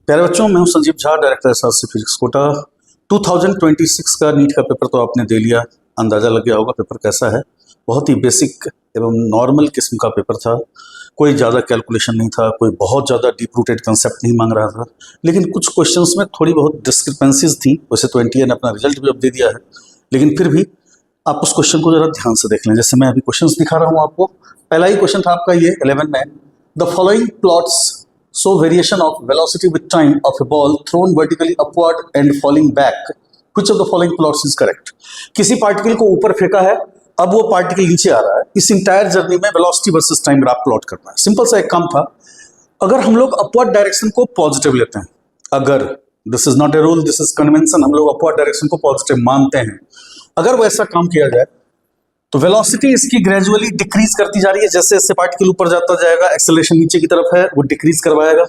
प्यारे बच्चों, मैं हूं Sanjeev Jha, director SRC physics Kota. 2026 का नीट का पेपर तो आपने दे लिया, अंदाजा लग गया होगा पेपर कैसा है। बहुत ही बेसिक एवं नॉर्मल किस्म का पेपर था। कोई ज़्यादा कैलकुलेशन नहीं था, कोई बहुत ज़्यादा डीप रूटेड कंसेप्ट नहीं मांग रहा था, लेकिन कुछ क्वेश्चंस में थोड़ी बहुत डिस्क्रिपेंसीज थी। वैसे तो एनटीए ने अपना रिजल्ट भी अब दे दिया है, लेकिन फिर भी आप उस क्वेश्चन को जरा ध्यान से देख लें। जैसे मैं अभी क्वेश्चंस दिखा रहा हूँ आपको। पहला ही क्वेश्चन था आपका ये 11 में, the following plots show variation of velocity with time of a ball thrown vertically upward and falling back. Which of the following plots is correct? किसी पार्टिकल को ऊपर फेंका है, अब वो पार्टिकल नीचे आ रहा है। इस इंटायर जर्नी में velocity versus time graph plot करना है। सिंपल सा एक काम था। अगर हम लोग अपवर्ड डायरेक्शन को पॉजिटिव लेते हैं, अगर this is not a rule, this is convention, हम लोग अपवर्ड डायरेक्शन को पॉजिटिव मानते हैं, अगर वैसा काम किया जाए तो वेलोसिटी इसकी ग्रेजुअली डिक्रीज करती जा रही है। जैसे जैसे पार्टिकल ऊपर जाता जाएगा, एक्सेलरेशन नीचे की तरफ है, वो डिक्रीज करवाएगा।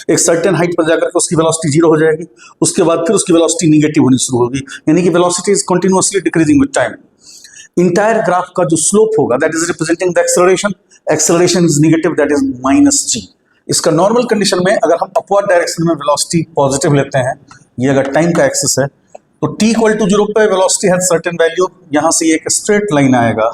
एक सर्टेन हाइट पर जाकर के उसकी वेलोसिटी जीरो हो जाएगी। उसके बाद फिर उसकी वेलोसिटी निगेटिव होनी शुरू होगी, यानी कि velocity is continuously decreasing with time. Entire graph का जो स्लोप होगा that is representing the acceleration, acceleration is negative, that is -g। इसका नॉर्मल कंडीशन में अगर हम अपवर्ड डायरेक्शन में वेलोसिटी पॉजिटिव लेते हैं, ये अगर टाइम का एक्सिस है, तो t इक्वल टू 0 पे वेलोसिटी है सर्टेन वैल्यू। यहां से एक स्ट्रेट लाइन आएगा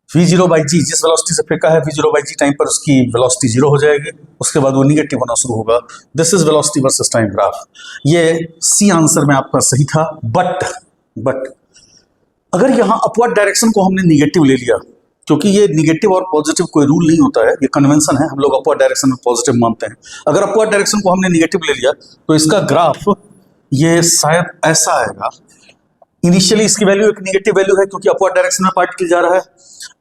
v0/g, जिस वेलोसिटी से फेंका है v0/g टाइम पर उसकी वेलोसिटी 0 हो जाएगी। उसके बाद वो निगेटिव होना शुरू होगा। This is velocity versus time graph. ये सी आंसर में आपका सही था। बट अगर यहाँ अपवर्ड डायरेक्शन को हमने निगेटिव ले लिया, क्योंकि ये निगेटिव और पॉजिटिव कोई रूल नहीं होता है, ये कन्वेंशन है, हम लोग अपवर्ड डायरेक्शन में पॉजिटिव मानते हैं। अगर अपवर्ड डायरेक्शन को हमने निगेटिव ले लिया तो इसका ग्राफ ये शायद ऐसा आएगा। इनिशियली इसकी वैल्यू एक निगेटिव वैल्यू है, क्योंकि अपवर्ड डायरेक्शन में पार्टिकल जा रहा है।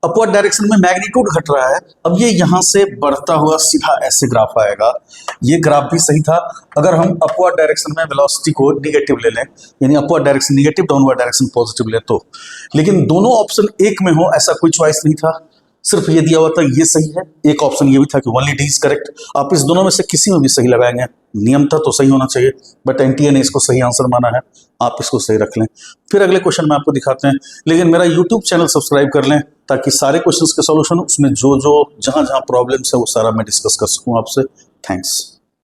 अपवर्ड डायरेक्शन में मैग्नीट्यूड घट रहा है, अब ये यहां से बढ़ता हुआ सीधा ऐसे ग्राफ आएगा। ये ग्राफ भी सही था अगर हम अपवर्ड डायरेक्शन में वेलोसिटी को निगेटिव ले लें, यानी upward direction negative, downward direction positive ले तो। लेकिन दोनों ऑप्शन एक में हो ऐसा कोई चॉइस नहीं था, सिर्फ ये दिया हुआ था ये सही है। एक ऑप्शन ये भी था कि ओनली डी इज करेक्ट। आप इस दोनों में से किसी में भी सही लगाएंगे, नियम था तो सही होना चाहिए, बट एनटीए ने इसको सही आंसर माना है। आप इसको सही रख लें। फिर अगले क्वेश्चन में आपको दिखाते हैं, लेकिन मेरा यूट्यूब चैनल सब्सक्राइब कर लें ताकि सारे क्वेश्चंस के सॉल्यूशन उसमें जो जहां प्रॉब्लम्स है वो सारा मैं डिस्कस कर सकूं आपसे। थैंक्स।